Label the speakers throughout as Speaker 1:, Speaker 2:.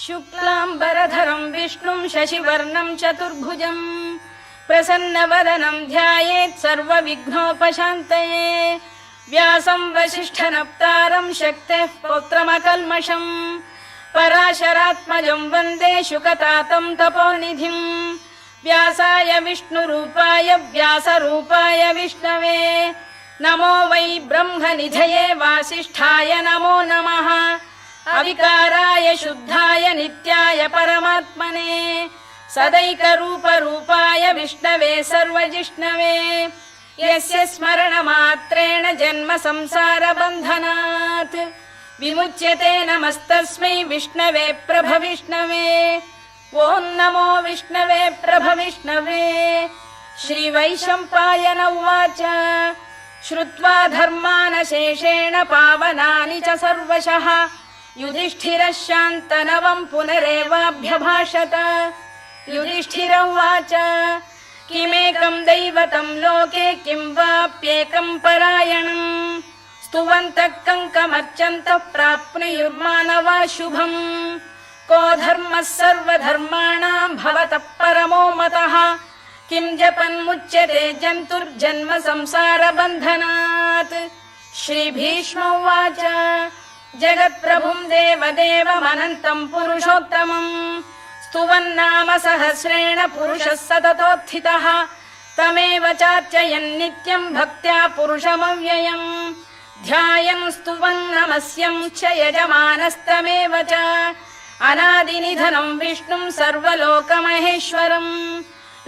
Speaker 1: शुक्लांबरधरं विष्णुं शशिवर्णं चतुर्भुजं प्रसन्नवदनं ध्यायेत् सर्वविघ्नोपशान्तये। व्यासं वसिष्ठनप्तारं शक्तेः पौत्रमकल्मषं पराशरात्मजं वन्दे शुकतातं तपोनिधिं। व्यासाय विष्णुरूपाय व्यासरूपाय विष्णवे नमो वै ब्रह्मनिधये वासिष्ठाय नमो नमः। अविकाराय शुद्धाय नित्याय परमात्मने सदैकरूपरूपाय विष्णवे सर्वजिष्णवे यस्य स्मरणमात्रेण जन्म संसारबन्धनात् विमुच्यते नमस्तस्मै विष्णवे प्रभविष्णवे। ॐ नमो विष्णवे प्रभविष्णवे। श्रीवैशम्पायन उवाच श्रुत्वा धर्मानशेषेण पावनानि च सर्वशः युधिष्ठिरः शान्तनवं पुनरेवाभ्यभाषत। युधिष्ठिर उवाच किमेकं दैवतं लोके किं वाप्येकं परायणम् स्तुवन्तः कङ्कमर्चन्तः प्राप्नुयुर्मानवा शुभम्। को धर्मः सर्वधर्माणां भवतः परमो मतः किं जपन्मुच्यते जन्तुर्जन्म संसारबन्धनात्। श्रीभीष्म उवाच जगत्प्रभुं देवदेवमनन्तं पुरुषोत्तमम् स्तुवन्नाम सहस्रेण पुरुषः सततोत्थितः तमेव चार्चयन् नित्यं भक्त्या पुरुषमव्ययम् ध्यायन् स्तुवन् नमस्यं च यजमानस्तमेव च अनादिनिधनं विष्णुं सर्वलोकमहेश्वरम्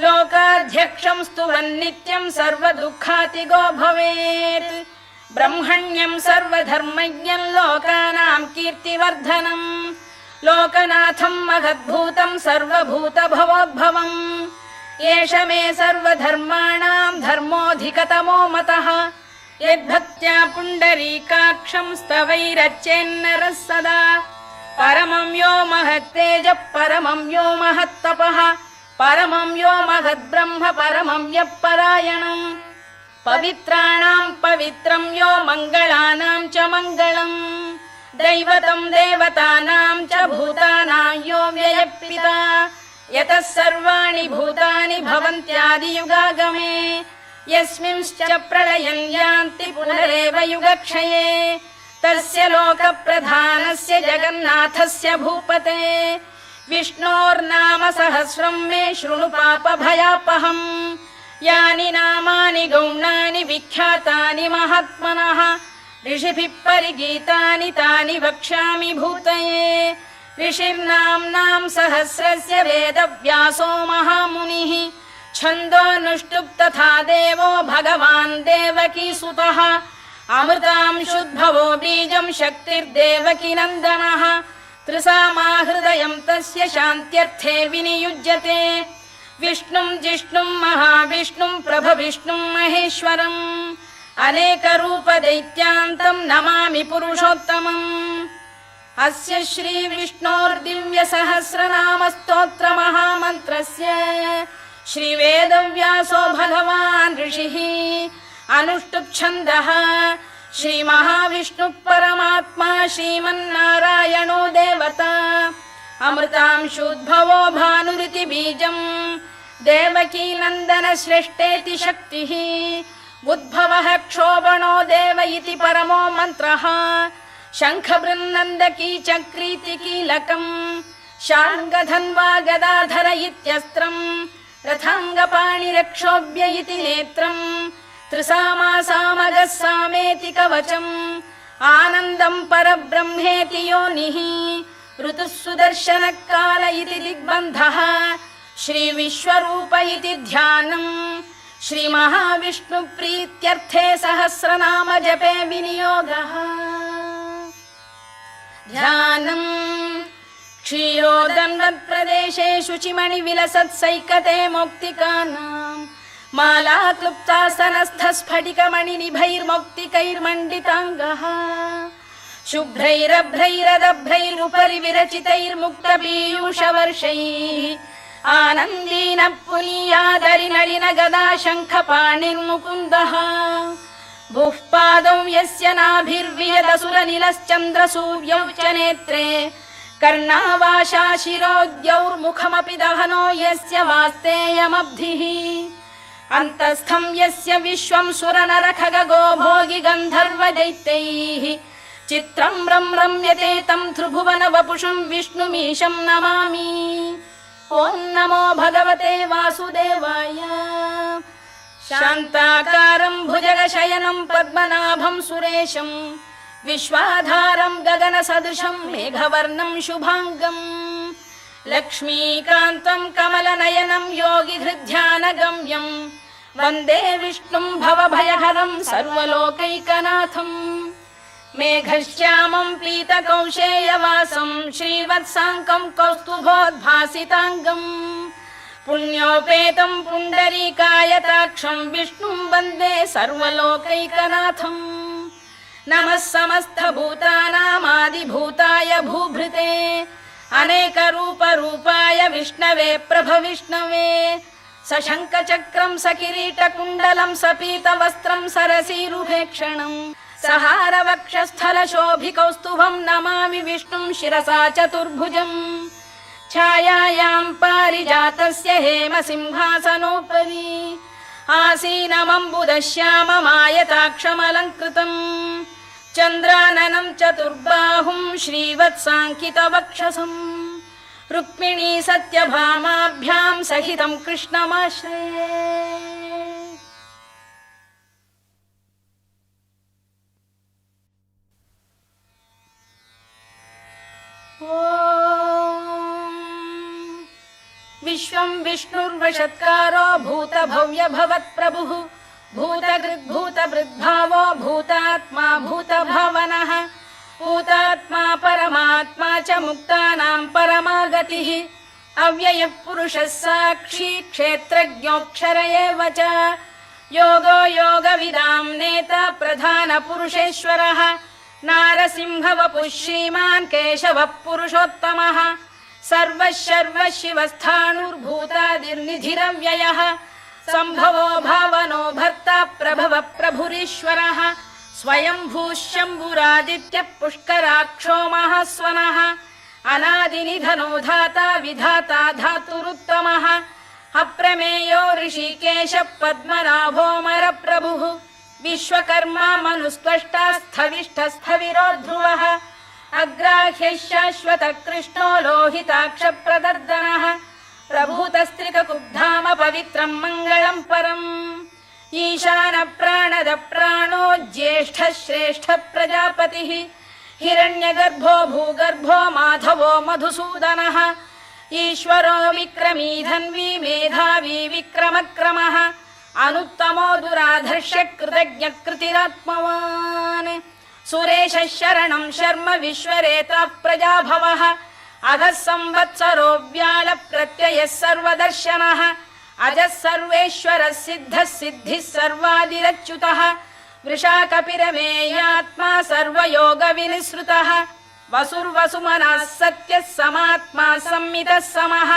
Speaker 1: लोकाध्यक्षं स्तुवन् नित्यं सर्वदुःखातिगो भवेत्। ब्रह्मण्यं सर्वधर्मज्ञं लोकानां कीर्तिवर्धनम् लोकनाथं महद्भूतं सर्वभूतभवोद्भवम् एष मे सर्वधर्माणां धर्मोऽधिकतमो मतः यद्भक्त्या पुण्डरीकाक्षं स्तवैरर्चेन्नरः सदा। परमं यो महत्तेजः परमं यो महत्तपः परमं यो महद्ब्रह्म परमं यः परायणम् पवित्राणां पवित्रं यो मङ्गलानां च मङ्गलम् दैवतं देवतानां च भूतानां यो व्ययपिता यतः सर्वाणि भूतानि भवन्त्यादियुगागमे यस्मिंश्च प्रलयं यान्ति पुनरेव युगक्षये तस्य लोकप्रधानस्य जगन्नाथस्य भूपते विष्णोर्नाम सहस्रं मे शृणु पापभयापहम्। यानि नामानि गौणानि विख्यातानि महात्मनः ऋषिभिः परिगीतानि तानि वक्ष्यामि भूतये। ऋषिर्नाम्नां सहस्रस्य वेदव्यासो महामुनिः छन्दोऽनुष्टुप् तथा देवो भगवान् देवकीसुतः अमृतांशुद्भवो बीजं शक्तिर्देवकी नन्दनः त्रिसामाहृदयं तस्य शान्त्यर्थे विनियुज्यते। विष्णुं जिष्णुं महाविष्णुं प्रभविष्णुं महेश्वरम् अनेकरूपदैत्यान्तं नमामि पुरुषोत्तमम्। अस्य श्रीविष्णोर्दिव्यसहस्रनामस्तोत्रमहामन्त्रस्य श्रीवेदव्यासो भगवान् ऋषिः अनुष्टुप्छन्दः श्रीमहाविष्णुः परमात्मा श्रीमन्नारायणो देवता अमृतांशुद्भवो भानुरिति बीजम् देवकी नन्दन श्रेष्ठेति शक्तिः उद्भवः क्षोभणो देव इति परमो मन्त्रः शङ्खबृन्नन्दकी चक्रीति कीलकम् शार्ङ्गधन्वा गदाधर इत्यस्त्रम् रथाङ्गपाणिरक्षोभ्य इति नेत्रम् त्रिसामासामगः सामेति कवचम् आनन्दं परब्रह्मेति योनिः ऋतुः सुदर्शनकाल इति दिग्बन्धः श्रीविश्वरूप इति ध्यानम् श्रीमहाविष्णुप्रीत्यर्थे सहस्रनाम जपे विनियोगः। ध्यानम् क्षीरोदन्वत्प्रदेशे शुचिमणिविलसत्सैकते मौक्तिकानाम् माला क्लुप्तासनस्थस्फटिकमणिनिभैर्मौक्तिकैर्मण्डिताङ्गः शुभ्रैरभ्रैरदभ्रैरुपरि विरचितैर्मुक्तपीयूषवर्षैः आनन्दीन पुनीयादरि नलिन गदा शङ्खपाणिर्मुकुन्दः भुः पादौ यस्य नाभिर्वियदसुरनिलश्चन्द्रसूर्यौ च नेत्रे कर्णावाशा शिरोद्यौर्मुखमपि दहनो यस्य वास्तेयमब्धिः अन्तस्थं यस्य विश्वं सुरनरखगो भोगि गन्धर्व दैत्यैः चित्रं रम्यते तं त्रिभुवन वपुषं विष्णुमीशं नमामि। ॐ नमो भगवते वासुदेवाय। शान्ताकारं भुजगशयनं पद्मनाभं सुरेशं विश्वाधारं गगनसदृशं मेघवर्णं शुभाङ्गम् लक्ष्मीकान्तं कमलनयनं योगिहृद्ध्यानगम्यं वन्दे विष्णुं भवभयहरं सर्वलोकैकनाथम् मेघश्यामं पीतकौशेयवासं श्रीवत्साङ्कं कौस्तुभोद्भासिताङ्गम् पुण्योपेतं पुण्डरीकायताक्षं विष्णुं वन्दे सर्वलोकैकनाथम् नमः समस्तभूतानामादिभूताय भूभृते अनेकरूपरूपाय विष्णवे प्रभविष्णवे सशङ्खचक्रं सकिरीटकुण्डलं सपीतवस्त्रं सरसीरुभेक्षणं सहारवक्षस्थलशोभिकौस्तुभं नमामि विष्णुं शिरसा चतुर्भुजम् छायायां पारिजातस्य हेमसिंहासनोपरि आसीनमम्बुदश्याममायताक्षमलङ्कृतम् चन्द्राननं चतुर्बाहुं श्रीवत्साङ्कितवक्षसम् रुक्मिणी सत्यभामाभ्यां सहितं कृष्णमाश्रये। विश्वं विष्णुर्वषत्कारो भूतभव्य भवत्प्रभुः भूतकृद्भूतभृद्भावो भूतात्मा भूतभावनः भूतात्मा परमात्मा च मुक्तानां परमागतिः अव्ययः पुरुषः साक्षी क्षेत्रज्ञोऽक्षर एव च योगो योगविदां नेता प्रधानपुरुषेश्वरः नारसिंहवपुः श्रीमान् केशवः पुरुषोत्तमः सर्वः सर्वः शिवस्थाणुर्भूतादिर्निधिरव्ययः सम्भवो भावनो भर्ता प्रभवः प्रभुरीश्वरः स्वयंभूः शम्भुरादित्यः पुष्कराक्षो महास्वनः अनादिनिधनो धाता विधाता धातुरुत्तमः अप्रमेयो ऋषिकेशः पद्मनाभोऽमरप्रभुः विश्वकर्मा मनुस्त्वष्टा स्थविष्ठस्थविरो ध्रुवः अग्राह्यः शाश्वतः कृष्णो लोहिताक्षप्रदर्दनः प्रभूतस्त्रिककुब्धाम पवित्रं मङ्गलं परम् ईशानप्राणदप्राणो ज्येष्ठः श्रेष्ठः प्रजापतिः हिरण्यगर्भो भूगर्भो माधवो मधुसूदनः ईश्वरो विक्रमी धन्वी मेधावी विक्रमक्रमः अनुत्तमो दुराधर्ष्य कृतज्ञकृतिरात्मवान् सुरेशः शरणं शर्म विश्वरेता प्रजाभवः अधः संवत्सरो व्यालप्रत्ययः सर्वदर्शनः अजः सर्वेश्वरः सिद्धः सिद्धिः सर्वादिरच्युतः वृषाकपिरमेयात्मा सर्वयोगविनिसृतः वसुर्वसुमनः सत्यः समात्मा संमितः समः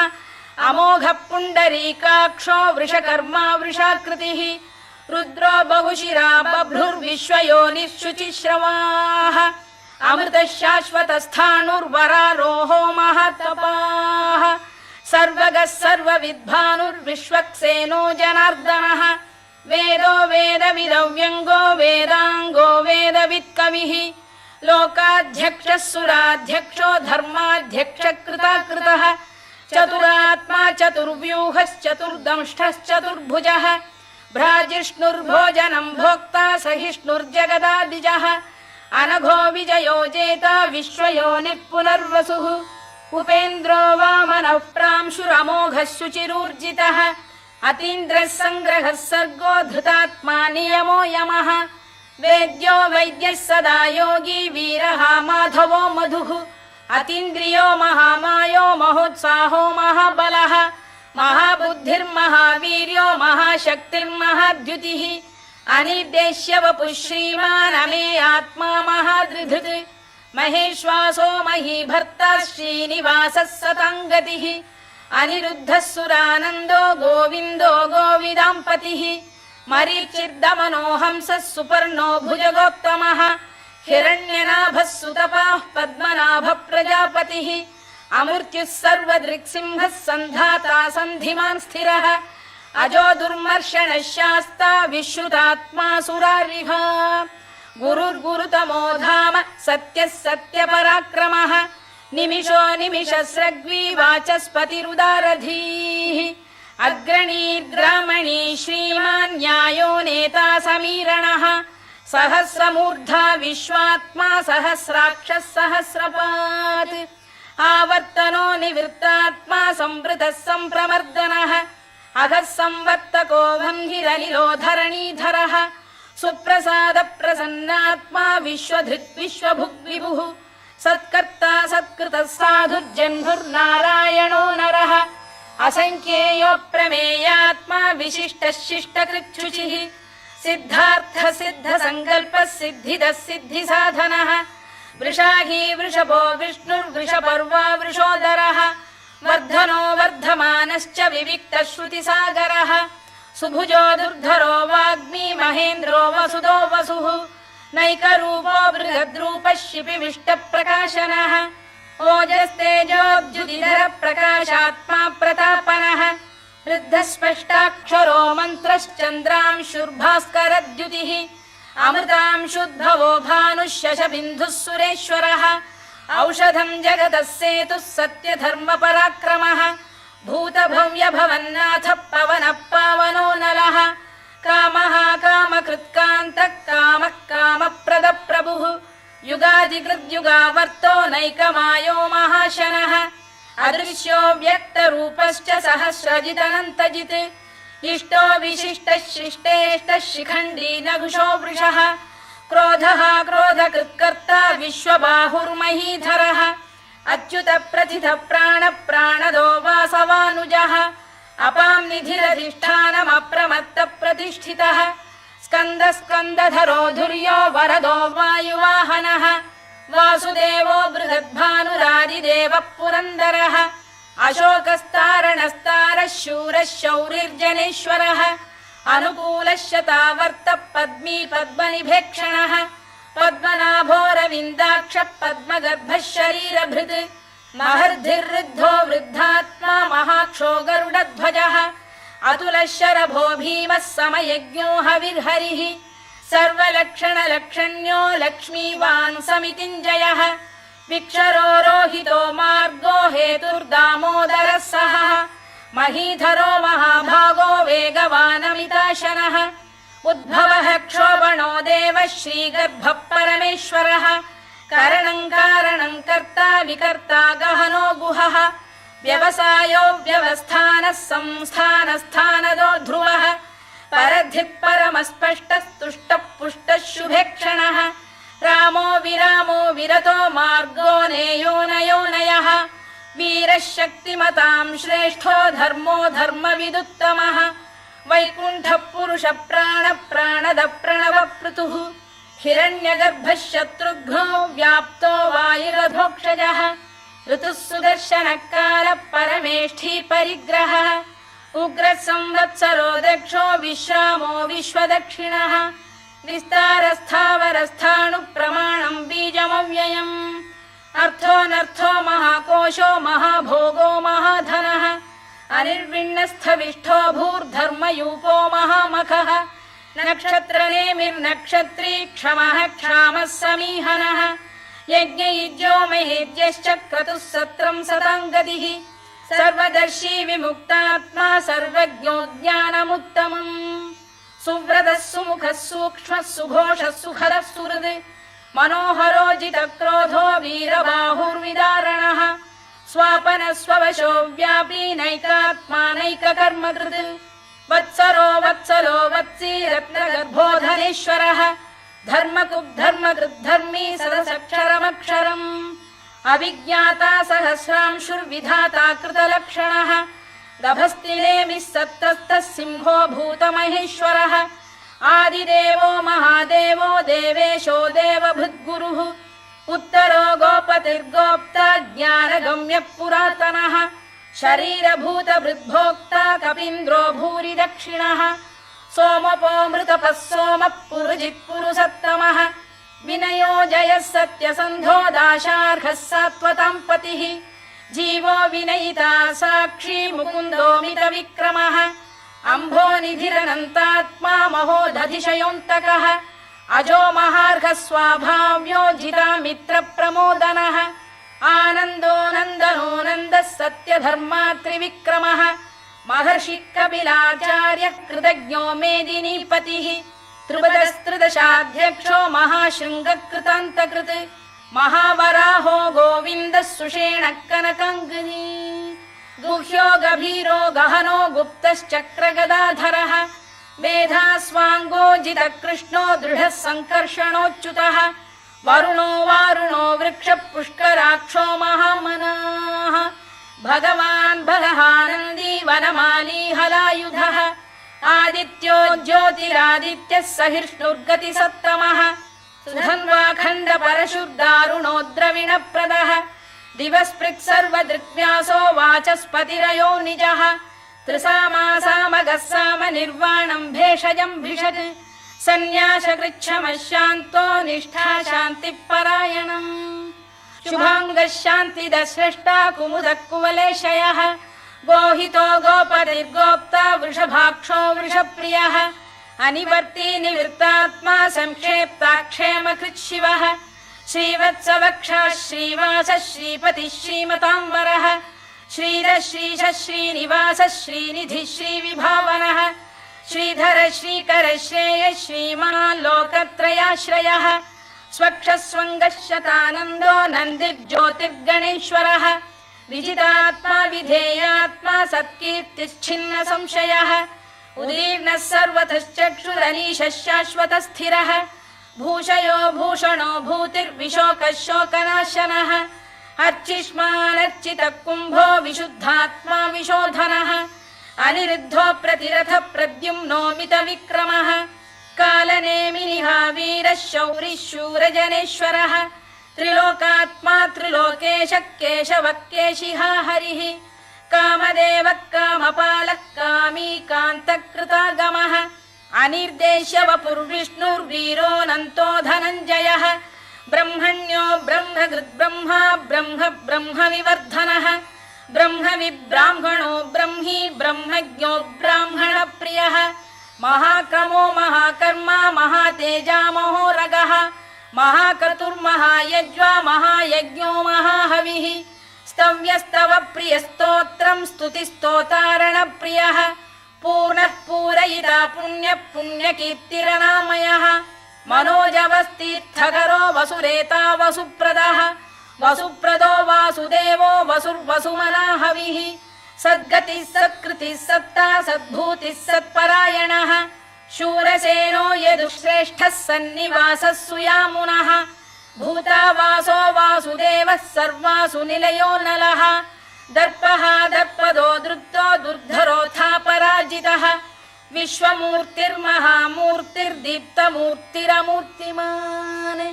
Speaker 1: अमोघः पुण्डरीकाक्षो वृषकर्मा वृषाकृतिः रुद्रो बहुशिरा बभ्रुर्विश्वयोनिः शुचिश्रवाः अमृतः शाश्वतस्थाणुर्वरारोहो महातपाः सर्वगः सर्वविद्भानुर्विश्वक्सेनो जनार्दनः वेदो वेदविदव्यङ्गो वेदाङ्गो वेदवित्कविः लोकाध्यक्षः सुराध्यक्षो धर्माध्यक्षकृताकृतः चतुरात्मा चतुर्व्यूहश्चतुर्दंष्टश्चतुर्भुजः भ्राजिष्णुर्भोजनं भोक्ता सहिष्णुर्जगदादिजः अनघो विजयो जेता विश्वयोनिः पुनर्वसुः उपेन्द्रो वामनः प्रांशुरमोघः शुचिरूर्जितः अतीन्द्रः सङ्ग्रहः सर्गो धृतात्मा नियमो यमः वेद्यो वैद्यः सदा योगी वीरः माधवो मधुः अतीन्द्रियो महामायो महोत्साहो महाबलः महाबुद्धिर्महावीर्यो महाशक्तिर्महाद्युतिः अनिर्देश्य वपुः श्रीमान् अमे आत्मा महादृधृत् महेश्वासो महीभर्ता श्रीनिवासः सताङ्गतिः अनिरुद्धः सुरानन्दो गोविन्दो गोविदाम्पतिः मरीचिर्दमनो हंसः सुपर्णो भुजगोत्तमः हिरण्यनाभः सुतपाः पद्मनाभ प्रजापतिः अमृत्युः सर्वदृक्सिंहः सन्धाता सन्धिमान् स्थिरः अजो दुर्मर्षणः शास्ता विश्रुतात्मा सुरारिः गुरुर्गुरुतमो धाम सत्यः सत्यपराक्रमः निमिषो निमिषस्रग्वी वाचस्पतिरुदारधीः अग्रणीर्ग्रामणी श्रीमान् न्यायो नेता समीरणः सहस्रमूर्धा विश्वात्मा सहस्राक्षः सहस्रपात् आवर्तनो निवृत्तात्मा संवृतः सम्प्रमर्दनः अधः संवर्तको वह्निरनिलो धरणीधरः सुप्रसाद प्रसन्नात्मा विश्वधृत् विश्वभुग्विभुः सत्कर्ता सत्कृतः साधुर्जह्नुर्नारायणो नरः असंख्येयो प्रमेयात्मा विशिष्टः शिष्टकृच्छुचिः सिद्धार्थ सिद्ध संकल्पः सिद्धिदः सिद्धिसाधनः वृषाही वृषभो विष्णुर्वृषपर्वा वृषोदरः वर्धनो वर्धमानश्च विविक्तः श्रुतिसागरः सुभुजो दुर्धरो वाग्मी महेन्द्रो वसुदो वसुः नैकरूपो बृहद्रूपः शिपिविष्टप्रकाशनः ओजस्तेजोद्युतिधर प्रकाशात्मा प्रतापनः वृद्धस्पष्टाक्षरो मन्त्रश्चन्द्रांशुर्भास्करद्युतिः अमृतांशुद्भवो भानुः शशबिन्दुः सुरेश्वरः औषधं जगतः सेतुः सत्यधर्मपराक्रमः भूतभव्यभवन्नाथः पवनः पावनो नलः कामः कामकृत्कान्तः कामः कामप्रदप्रभुः युगादिकृद्युगावर्तो नैकमायो महाशनः अदृश्यो व्यक्तरूपश्च सहस्रजिदनन्तजित् इष्टो विशिष्टः शिष्टेष्टः शिखण्डी नघुषो वृषः क्रोधः क्रोधकृत्कर्ता विश्वबाहुर्महीधरः अच्युत प्रथित प्राण प्राणदो वासवानुजः अपां निधिरधिष्ठानमप्रमत्त प्रतिष्ठितः स्कन्द स्कन्दधरो धुर्यो वरदो वायुवाहनः वासुदेवो बृहद्भानुरादिदेवः पुरन्दरः अशोकस्तारणस्तारः शूरः शौरिर्जनेश्वरः अनुकूलः शतावर्तः पद्मी पद्मनिभेक्षणः पद्मनाभोरविन्दाक्षः पद्मगर्भः शरीरभृत् महर्धिर्वृद्धो वृद्धात्मा महाक्षो गरुडध्वजः अतुलः शरभो भीमः समयज्ञो हविर्हरिः सर्वलक्षणलक्षण्यो लक्ष्मीवान् समितिञ्जयः विक्षरो रोहितो मार्गो हेतुर्दामोदरः सहः महीधरो महाभागो वेगवानमिताशनः उद्भवः क्षोभणो देवः श्रीगर्भः परमेश्वरः करणं कारणं कर्ता विकर्ता गहनो गुहः व्यवसायो व्यवस्थानः संस्थानस्थानदो ध्रुवः परधिः परमस्पष्टस्तुष्टः पुष्टः शुभेक्षणः रामो विरामो विरतो मार्गो नेयो नयोनयः वीरः शक्तिमतां श्रेष्ठो धर्मो धर्मविदुत्तमः वैकुण्ठः पुरुष प्राण प्राणद प्रणवपृतुः हिरण्यगर्भः शत्रुघ्नो व्याप्तो वायुरधोक्षजः ऋतुः सुदर्शनकालः परमेष्ठी परिग्रहः उग्रः संवत्सरो दक्षो विश्रामो विश्वदक्षिणः विस्तारस्थावरस्थाणुप्रमाणं बीजमव्ययम् अर्थोऽनर्थो महाकोशो महाभोगो महाधनः अनिर्विण्णस्थविष्ठो भूर्धर्मयूपो महामखः नक्षत्रनेमिर्नक्षत्री क्षमः क्षामः समीहनः यज्ञयुज्यो महेज्यश्च क्रतुः सत्रं सताङ्गतिः सर्वदर्शी विमुक्तात्मा सर्वज्ञो ज्ञानमुत्तमम् सुव्रतः सुमुखः सूक्ष्मः सुघोषः सुखरः सुहृद् मनोहरो जितक्रोधो वीरबाहुर्विदारणः स्वापनः स्ववशो व्यापी नैकात्मा नैककर्मकृत् वत्सरो वत्सलो वत्सी रत्नगर्भोधनेश्वरः धर्मकृद्धर्मी सदसक्षरमक्षरम् अभिज्ञाता सहस्रांशुर्विधाता कृतलक्षणः गभस्तिनेमिः सत्तस्तः सिंहो भूतमहेश्वरः आदिदेवो महादेवो देवेशो देवभृद्गुरुः उत्तरो गोपतिर्गोप्ता ज्ञानगम्यः पुरातनः शरीरभूतभृद्भोक्ता कपीन्द्रो भूरि दक्षिणः सोमपो मृतपः सोमः पुरुजित्पुरुषत्तमः विनयो जयः सत्यसन्धो दाशार्हः सात्वतां पतिः जीवो विनयिता साक्षी मुकुन्दोमित विक्रमः अम्भोनिधिरनन्तात्मा महोदधिशयोऽन्तकः अजो महार्घः स्वाभाव्यो जिता मित्रप्रमोदनः आनन्दो नन्दनो नन्दः सत्यधर्मा त्रिविक्रमः महर्षि कपिलाचार्यः कृतज्ञो मेदिनीपतिः त्रिपदस्त्रिदशाध्यक्षो महाशृङ्गकृतान्तकृत् महावराहो गोविन्दः सुषेणः कनकाङ्गनी गुह्यो गभीरो गहनो गुप्तश्चक्रगदाधरः मेधास्वाङ्गो जितकृष्णो दृढः सङ्कर्षणोच्युतः वरुणो वारुणो वृक्षः पुष्कराक्षो महामनाः भगवान् बलहानन्दी वनमाली हलायुधः आदित्यो ज्योतिरादित्यः सहिष्णुर्गतिसत्तमः सुधन्वाखण्ड परशुर्दारुणो द्रविणप्रदः दिवस्पृक् सर्वदृक्व्यासो वाचस्पतिरयो निजः त्रिसामासामगः साम निर्वाणम् भेषजम् भिषत् सन्न्यासकृच्छमः शान्तो निष्ठा शान्तिपरायणम् शुभाङ्गः शान्तिदः स्रष्टा कुमुदः कुवलेशयः गोहितो गोपतिर्गोप्ता वृषभाक्षो वृषप्रियः अनिवर्ती निवृत्तात्मा संक्षेप्ता क्षेमकृच्छिवः श्रीवत्सवक्षः श्रीवासः श्रीपतिः श्रीमताम्बरः श्रीधः श्रीशः श्रीनिवासः श्रीनिधिः श्रीविभावनः श्रीधर श्रीकर श्रेयः श्रीमान् लोकत्रयाश्रयः स्वक्षस्वङ्गः शतानन्दो नन्दिर्ज्योतिर्गणेश्वरः विजितात्मा विधेयात्मा सत्कीर्तिश्छिन्न संशयः उदीर्णः सर्वतश्चक्षुरनीशः शाश्वतस्थिरः भूषयो भूषणो भूतिर्विशोकः शोकनाशनः अर्चिष्मानर्चितः कुम्भो विशुद्धात्मा विशोधनः अनिरुद्धो प्रतिरथ प्रद्युम्नोमित विक्रमः कालनेमिनिहा वीरः शौरिः शूरजनेश्वरः त्रिलोकात्मा त्रिलोकेशः केशवः केशिहा हरिः कामदेवः कामपालः कामी कान्तकृतागमः अनिर्देश्य वपुर्विष्णुर्वीरोऽनन्तो धनञ्जयः ब्रह्मण्यो ब्रह्मकृद्ब्रह्मा ब्रह्म ब्रह्मविवर्धनः ब्रह्मविब्राह्मणो ब्रह्मी ब्रह्मज्ञो ब्राह्मणप्रियः महाक्रमो महाकर्मा महातेजा महोरगः महाक्रतुर्महायज्वा महायज्ञो महाहविः स्तव्यस्तव प्रियस्तोत्रम् स्तुतिस्तोतारणप्रियः पूर्णः पूरयिता पुण्यः पुण्यकीर्तिरनामयः मनोजवस्तीर्थकरो वसुरेता वसुप्रदः वसुप्रदो वासुदेवो वसुर्वसुमनाहविः सद्गतिः सत्कृतिः सत्ता सद्भूतिः सत्परायणः शूरसेनो यदुश्रेष्ठः सन्निवासः सुयामुनः भूतावासो वासुदेवः सर्वासु निलयो नलः दर्पः दर्पदो दृप्तो दुर्धरोऽथा पराजितः विश्वमूर्तिर्महामूर्तिर्दीप्तमूर्तिरमूर्तिमान्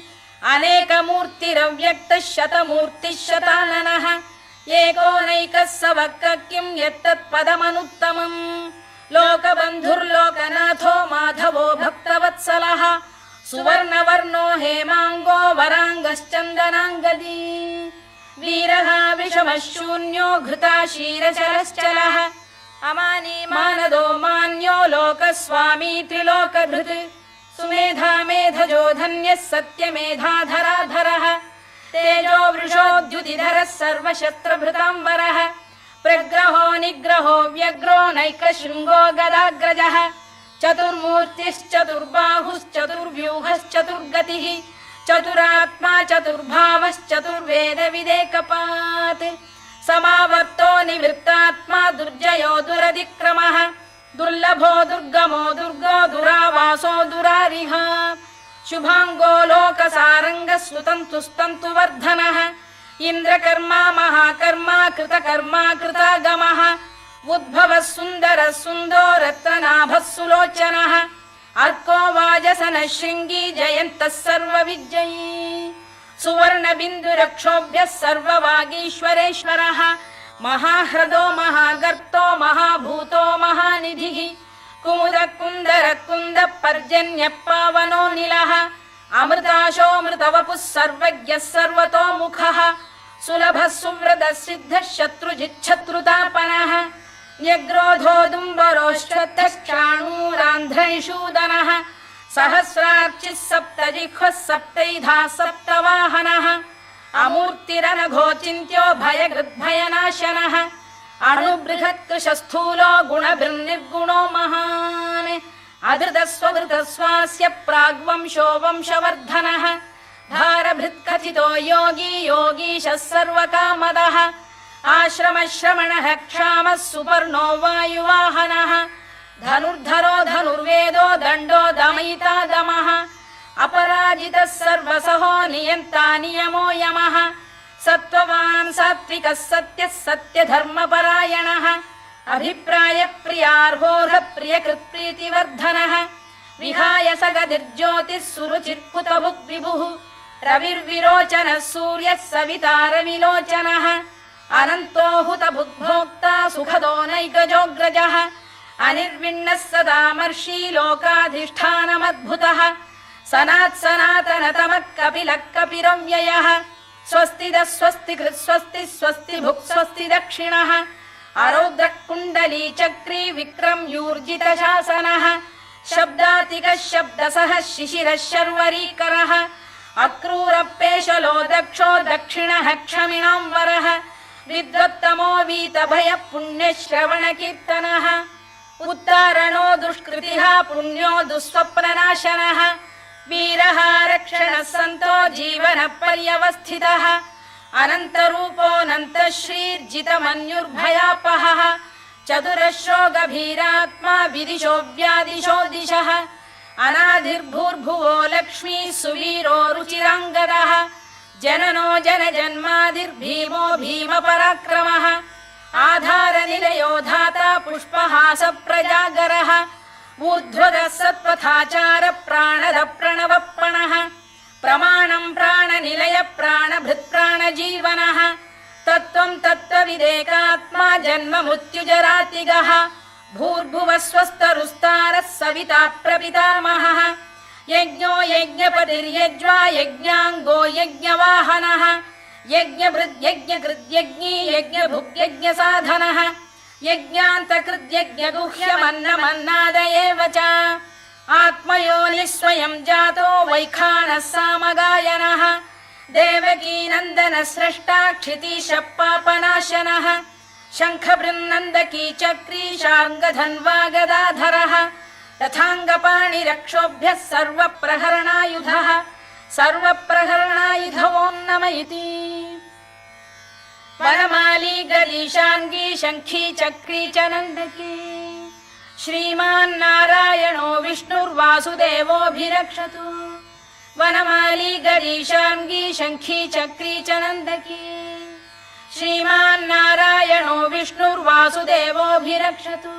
Speaker 1: अनेकमूर्तिरव्यक्तः शतमूर्तिः शताननः एकोनैकः स वक्क किं यत्तत्पदमनुत्तमम् लोकबन्धुर्लोकनाथो माधवो भक्तवत्सलः सुवर्णवर्णो हेमाङ्गो वराङ्गश्चन्दनाङ्गदी वीरः विषमः शून्यो घृता क्षीरचरश्चलः अमानी मानदो मान्यो लोकस्वामी त्रिलोकधृत् सुमेधा मेधजो धन्यः सत्यमेधाधराधरः तेजो वृषोद्युतिधरः सर्वशस्त्रभृताम्बरः प्रग्रहो निग्रहो व्यग्रो नैकशृङ्गो गदाग्रजः चतुर्मूर्तिश्चतुर्बाहुश्चतुर्व्यूहश्चतुर्गतिः चतुरात्मा चतुर्भावश्चतुर्वेदविदेकपात् समावर्तो निवृत्तात्मा दुर्जयो दुरधिक्रमः दुर्लभो दुर्गमो दुर्गो दुरावासो दुरारिः शुभाङ्गो लोकसारङ्गः सुतन्तुस्तन्तुवर्धनः इन्द्रकर्मा महाकर्मा कृतकर्मा कृतागमः उद्भवः सुन्दरः सुन्दो रत्ननाभः सुलोचनः अर्को वाजसनः शृङ्गी जयन्तः सर्वविजयी सुवर्णबिन्दुरक्षोभ्यः सर्ववागीश्वरेश्वरः महाह्रदो महागर्तो महाभूतो महानिधिः कुमुद कुन्दर कुन्द पर्जन्यः पावनो निलः अमृता नाशो मृतवपुः सर्वज्ञः सर्वतोमुखः सुलभः सुव्रतः सिद्धः शत्रुजिच्छत्रुतापनः न्यग्रोधोदुम्बरोश्चतश्चाणूरान्ध्रैषूदनः सहस्रार्चिः सप्तजिह्वः सप्तैधा सप्तवाहनः अमूर्तिरनघोचिन्त्यो भयकृद्भयनाशनः अणुबृहत्कृशस्थूलो गुणभिर्निर्गुणो महान् अधृतस्वधृतस्वास्य प्राग्वंशो वंशवर्धनः भारभृत्कथितो योगी योगीशः सर्वकामदः आश्रमश्रमणः क्षामः सुपर्णो वायुवाहनः धनुर्धरो धनुर्वेदो दण्डो दमयिता दमः अपराजितः सर्वसहो नियन्ता नियमो यमः सत्त्ववान् सात्विकः सत्यः सत्यधर्मपरायणः अभिप्रायप्रियार्होः प्रियकृत्प्रीतिवर्धनः विहाय सगतिर्ज्योतिः सुरुचिर्कुतभुक् विभुः रविर्विरोचनः सूर्यः सवितारविलोचनः अनन्तो हुतभुग्भोक्ता सुखदो नैकजोऽग्रजः अनिर्विण्णः सदामर्षी लोकाधिष्ठानमद्भुतः सनात्सनातनतमः कपिलः कपिरव्ययः स्वस्तिदः स्वस्तिकृत् स्वस्ति स्वस्तिभुक् स्वस्ति दक्षिणः आरौद्रः कुण्डली चक्री विक्रम्यूर्जितशासनः शब्दातिकः शब्दसः शिशिरः शर्वरीकरः अक्रूरपेशलो दक्षो दक्षिणः क्षमिणाम्बरः विद्वत्तमो वीतभयः पुण्यश्रवणकीर्तनः उत्तारणो दुष्कृतिः पुण्यो दुःस्वप्ननाशनः वीरः रक्षणः सन्तो जीवनः पर्यवस्थितः अनन्तरूपोऽनन्तश्रीर्जितमन्युर्भयापहः चतुरश्रो गभीरात्मा विदिशो व्यादिशो दिशः अनाधिर्भूर्भुवो लक्ष्मी सुवीरो रुचिराङ्गदः जननो जनजन्मादिर्भीमो भीमपराक्रमः आधारनिलयो धाता पुष्पहास प्रजागरः ऊर्ध्वगः सत्पथाचार प्राणद प्रणवप्रणः प्रमाणं प्राणनिलय प्राणभृत्प्राणजीवनः तत्त्वं तत्त्वविदेकात्मा जन्म मृत्युजरातिगः भूर्भुवः स्वस्तरुस्तारः सविता प्रपितामहः यज्ञो यज्ञपतिर्यज्वा यज्ञाङ्गो यज्ञवाहनः यज्ञभृद्यज्ञकृद्यज्ञी यज्ञभुग्यज्ञसाधनः यज्ञान्तकृद्यज्ञगुह्यमन्नमन्नादयेव च आत्मयोनिः स्वयं जातो वैखानः सामगायनः देवकीनन्दनः स्रष्टा क्षितीशः पापनाशनः शङ्खबृन्नन्दकी चक्री शार्ङ्गधन्वा गदाधरः तथाङ्गपाणिरक्षोभ्यः सर्वप्रहरणायुधः सर्वप्रहरणायुधवो नम इति वनमाली गदीशाङ्गी शङ्खी चक्री च नन्दकी श्रीमान्नारायणो विष्णुर्वासुदेवोऽभिरक्षतु वनमाली गदीशाङ्गी शङ्खी चक्री च नन्दकी श्रीमान्नारायणो विष्णुर्वासुदेवोऽभिरक्षतु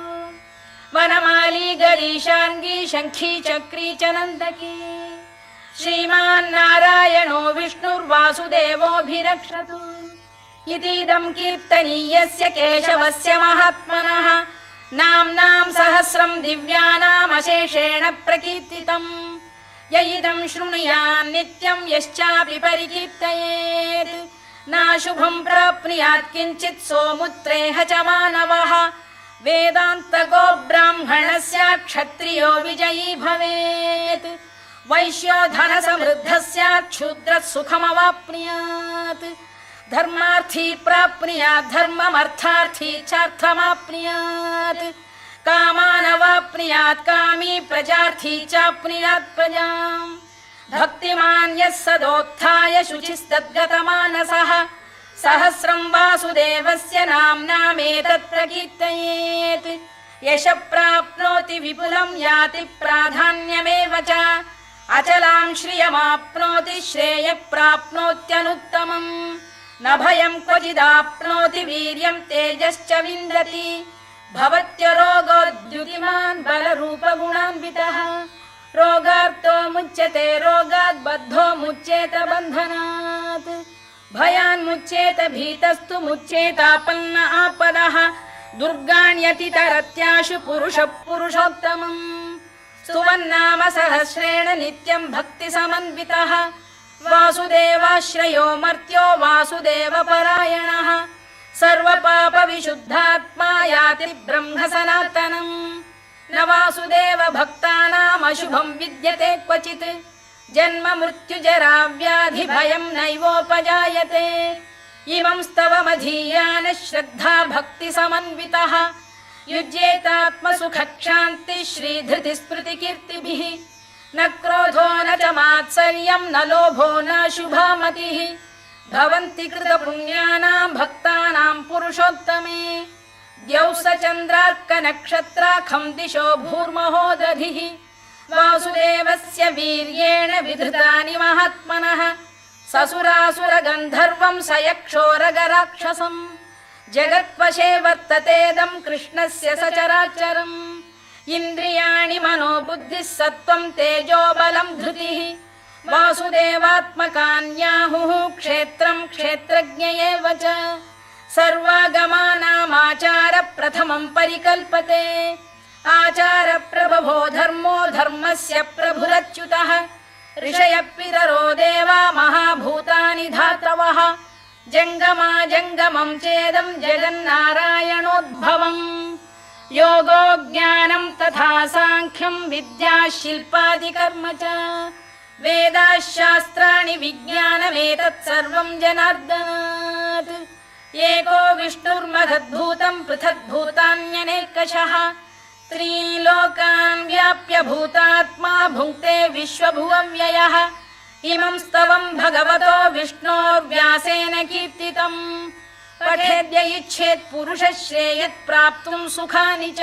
Speaker 1: वनमाली गदीशाङ्गी शङ्खी चक्री च नन्दकी श्रीमान्नारायणो विष्णुर्वासुदेवोऽभिरक्षतु इतीदं कीर्तनीयस्य केशवस्य महात्मनः नाम्नां सहस्रं दिव्यानामशेषेण प्रकीर्तितम् य इदं शृणुयात् नित्यं यश्चापि परिकीर्तयेत् नाशुभं प्राप्नुयात् किञ्चित् सोमुत्रेह च मानवः वेदान्तको ब्राह्मणस्य क्षत्रियो विजयी भवेत् वैश्यो धनसमृद्धः स्यात् क्षुद्रः सुखमवाप्नुयात् धर्मार्थी प्राप्नुयात् धर्ममर्थार्थी चार्थमाप्नुयात् कामानवाप्नुयात् कामी प्रजार्थी चाप्नुयात् प्रजाम् भक्तिमान् यः सदोत्थाय शुचिस्तद्गतमानसः सहस्रं वासुदेवस्य नाम्नामेतत् प्रकीर्तयेत् यशः प्राप्नोति विपुलं याति प्राधान्यमेव च अचलां श्रियमाप्नोति श्रेयः प्राप्नोत्यनुत्तमम् न भयं क्वचिदाप्नोति वीर्यं तेजश्च विन्दति भवत्यरोगोद्युतिमान् बलरूपगुणान्वितः रोगार्तो मुच्यते रोगात् बद्धो मुच्येत बन्धनात् भयान्मुच्येत भीतस्तु मुच्येतापन्न आपदः दुर्गाण्यतितरत्याशु पुरुषः पुरुषोत्तमम् स्तुवन्नाम सहस्रेण नित्यं भक्तिसमन्वितः वासुदेवाश्रयो मर्त्यो वासुदेवपरायणः सर्वपापविशुद्धात्मा याति ब्रह्म सनातनम् न वासुदेव भक्तानाम् अशुभं विद्यते क्वचित् जन्म मृत्युजरा व्याधि भयं नैवोपजायते इमं स्तवमधीयान श्रद्धा भक्ति समन्वितः युज्येतात्मसुखक्षान्ति श्रीधृति स्मृति कीर्तिभिः न क्रोधो न च मात्सर्यं न लोभो न शुभा मतिः भवन्ति कृतपुण्यानां भक्तानां पुरुषोत्तमे द्यौः स चन्द्रार्कनक्षत्राखं दिशो भूर्महो दधिः वासुदेवस्य वीर्येण विधृतानि महात्मनः ससुरासुरगन्धर्वं स यक्षोरगराक्षसम् जगत्वशे वर्ततेदं कृष्णस्य सचराचरम् इन्द्रियाणि मनो बुद्धिः सत्त्वं तेजो बलं धृतिः वासुदेवात्मकान्याहुः क्षेत्रं क्षेत्रज्ञ एव च सर्वागमानामाचार प्रथमं परिकल्पते आचार प्रभवो धर्मो धर्मस्य प्रभुरच्युतः ऋषयः पितरो देवा महाभूतानि धातवः जङ्गमा जङ्गमं चेदं जगन्नारायणोद्भवम् योगो ज्ञानं तथा साङ्ख्यं विद्या शिल्पादिकर्म च वेदाः शास्त्राणि विज्ञानमेतत् सर्वं जनार्दनात् एको विष्णुर्महद्भूतं पृथग्भूतान्यनेकशः त्रीन् लोकान् व्याप्य भूतात्मा भुङ्क्ते विश्वभुवव्ययः इमं स्तवं भगवतो विष्णोर्व्यासेन कीर्तितम् पठेद्य इच्छेत् पुरुषः श्रेयत् प्राप्तुं सुखानि च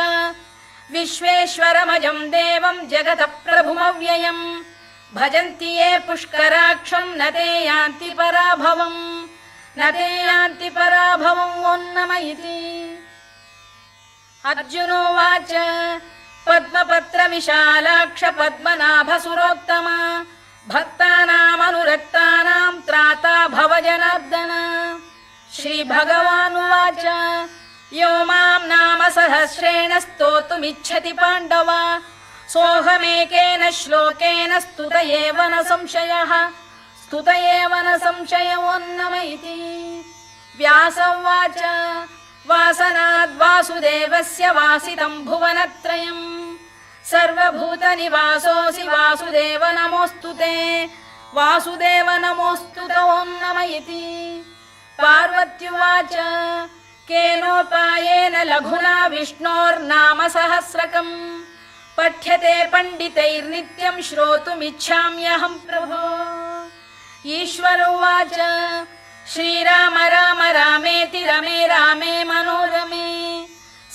Speaker 1: विश्वेश्वरमजं देवं जगतः प्रभुमव्ययम् भजन्ति ये पुष्कराक्षं न ते यान्ति पराभवम् न ते यान्ति पराभवम् ओन्नम इति अर्जुनोवाच पद्मपत्र विशालाक्ष पद्मनाभ सुरोत्तमा भक्तानामनुरक्तानां त्राता भव जनार्दन श्रीभगवानुवाच यो मां नाम सहस्रेण स्तोतुमिच्छति पाण्डव सोऽहमेकेन श्लोकेन स्तुत एव न संशयः स्तुत एव न संशयोन्नम इति व्यास उवाच वासनाद्वासुदेवस्य वासितं भुवनत्रयम् सर्वभूतनिवासोऽसि वासुदेव नमोऽस्तु ते वासुदेव नमोऽस्तु ते ओन्नम इति पार्वत्युवाच केनोपायेन लघुना विष्णोर्नाम सहस्रकम् पठ्यते पण्डितैर्नित्यं श्रोतुमिच्छाम्यहं प्रभो ईश्वर उवाच श्रीराम राम रामेति रमे रामे मनोरमे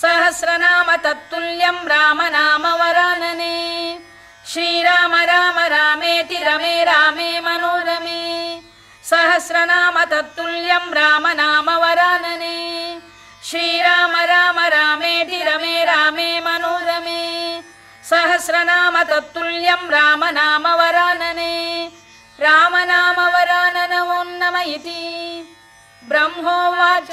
Speaker 1: सहस्रनाम तत्तुल्यं राम नाम वरानने श्रीराम राम रामेति रमे रामे मनोरमे सहस्रनाम तत्तुल्यं राम नाम वरानने श्रीराम राम रामेति रमे रामे मनोरमे सहस्रनाम तत्तुल्यं राम नाम वरानने राम नाम वरानन ओन्नम इति ब्रह्मोवाच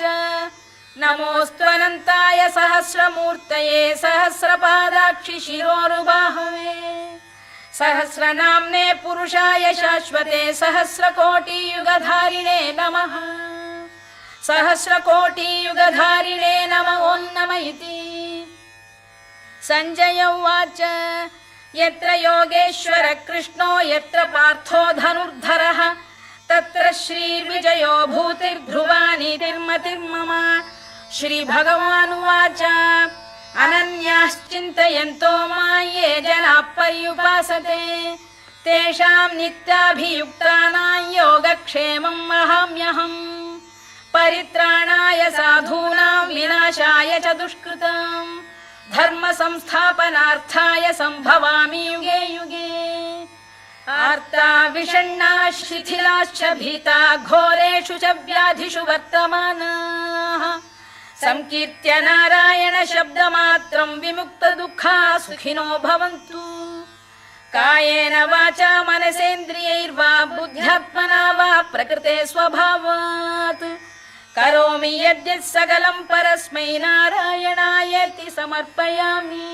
Speaker 1: नमोऽस्त्वनन्ताय सहस्रमूर्तये सहस्रपादाक्षि शिरोरुबाहवे सहस्रनाम्ने पुरुषाय शाश्वते सहस्रकोटियुगधारिणे नमः सहस्रकोटियुगधारिणे नमः ओन्नम इति सञ्जय उवाच यत्र योगेश्वर कृष्णो यत्र पार्थो धनुर्धरः तत्र श्रीर्विजयो भूतिर्ध्रुवा नीतिर्मतिर्मम श्रीभगवानुवाच अनन्याश्चिन्तयन्तो मां ये जनाः पर्युपासते तेषां नित्याभियुक्तानां योगक्षेमं वहाम्यहम् परित्राणाय साधूनां विनाशाय च दुष्कृताम् धर्म संस्थापनार्थाय संभवामि युगे युगे आर्ता विषण्णा शिथिलाश्च भीता घोरेषु च व्याधिषु वर्तमानाः संकीर्त्य नारायण शब्दमात्रं विमुक्त दुःखा सुखिनो भवन्तु कायेन वाचा मनसेन्द्रियैर्वा बुद्ध्यात्मना वा प्रकृते स्वभावात् करोमि यद्यत् सकलं परस्मै नारायणायेति समर्पयामि।